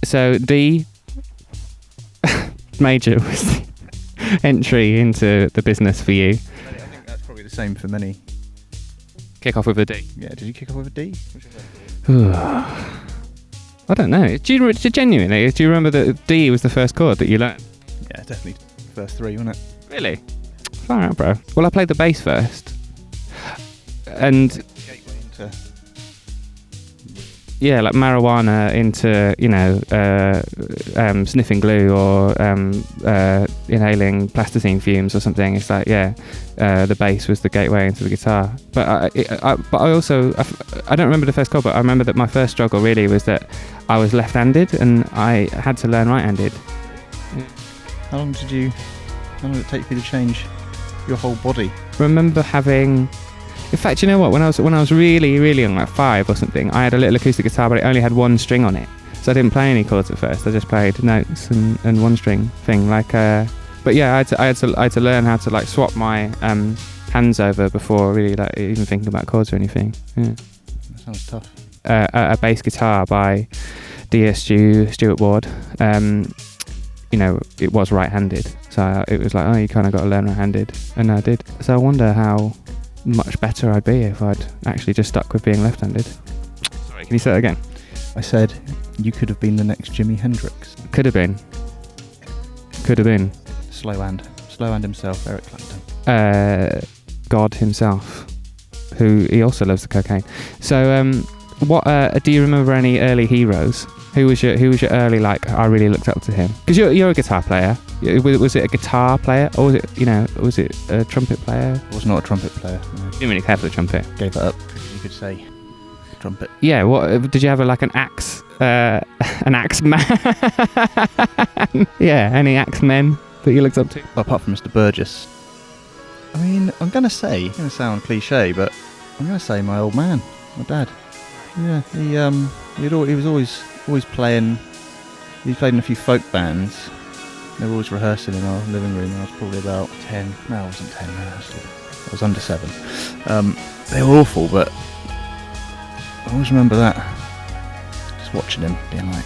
So D major was the entry into the business for you. I think that's probably the same for many. Kick off with a D. Yeah, did you kick off with a D? I don't know. Do you genuinely? Do you remember that D was the first chord that you learned? Yeah, definitely first three, wasn't it? Really? Far out, bro. Well, I played the bass first, and Gateway into. yeah, like marijuana into sniffing glue or inhaling plasticine fumes or something. It's like the bass was the gateway into the guitar. But I also don't remember the first chord, but I remember that my first struggle really was that I was left-handed and I had to learn right-handed. How long did it take for you to change your whole body? Remember having. In fact, you know what? When I was really, really young, like 5 or something, I had a little acoustic guitar, but it only had one string on it. So I didn't play any chords at first. I just played notes and one string thing. But yeah, I had to learn how to like swap my hands over before really like even thinking about chords or anything. Yeah. That sounds tough. A bass guitar by Stuart Ward. It was right-handed, so it was like, oh, you kind of got to learn right-handed, and I did. So I wonder how much better I'd be if I'd actually just stuck with being left-handed. Sorry, can you say that again? I said you could have been the next Jimi Hendrix. Could have been. Slow hand himself, Eric Clapton. God himself, who he also loves the cocaine. So, what do you remember any early heroes? Who was your early I really looked up to him? Because you're a guitar player. Was it a guitar player or was it a trumpet player? I was not a trumpet player. No. Didn't really care for the trumpet. Gave that up, you could say. Trumpet. Yeah. What did you have? An axe? An axe man? Yeah. Any axe men that you looked up to? Well, apart from Mr. Burgess. I mean, I'm gonna sound cliche, but I'm gonna say my old man, my dad. Yeah, he was always playing. He played in a few folk bands. They were always rehearsing in our living room. I was probably about 10. No, I wasn't 10. No, I was under 7. They were awful, but I always remember that. Just watching him, being like,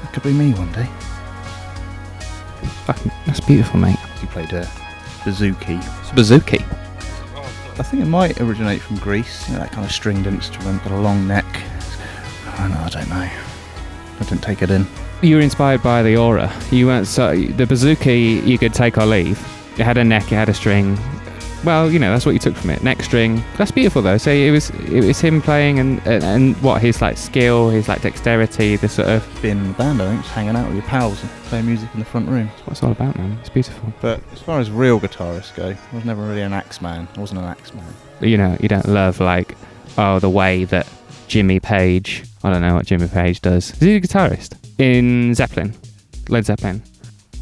that could be me one day. Fucking, that's beautiful, mate. He played Bouzouki. It's Bouzouki. I think it might originate from Greece. That kind of stringed instrument with a long neck. I don't know. I didn't take it in. You were inspired by the aura. You weren't the Bouzouki you could take or leave. It had a neck, it had a string. Well, that's what you took from it. Neck string. That's beautiful though. So it was him playing and what his skill, his dexterity, the sort of being in the band. I think just hanging out with your pals and playing music in the front room. That's what it's all about, man. It's beautiful. But as far as real guitarists go, I was never really an axe man. I wasn't an axe man. You don't love the way that Jimmy Page. I don't know what Jimmy Page does. Is he a guitarist in Zeppelin? Led Zeppelin.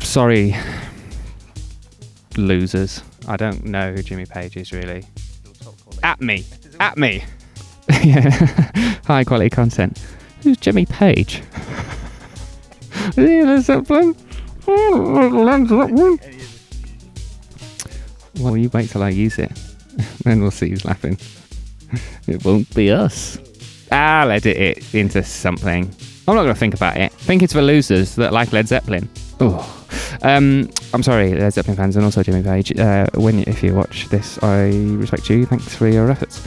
Sorry, losers. I don't know who Jimmy Page is really. At me. Yeah. High quality content. Who's Jimmy Page? Is he Led Zeppelin? Well, you wait till I use it. Then we'll see who's laughing. It won't be us. I'll edit it into something. I'm not going to think about it. Think it's for losers that like Led Zeppelin. Oh. I'm sorry, Led Zeppelin fans, and also Jimmy Page. If you watch this, I respect you. Thanks for your efforts.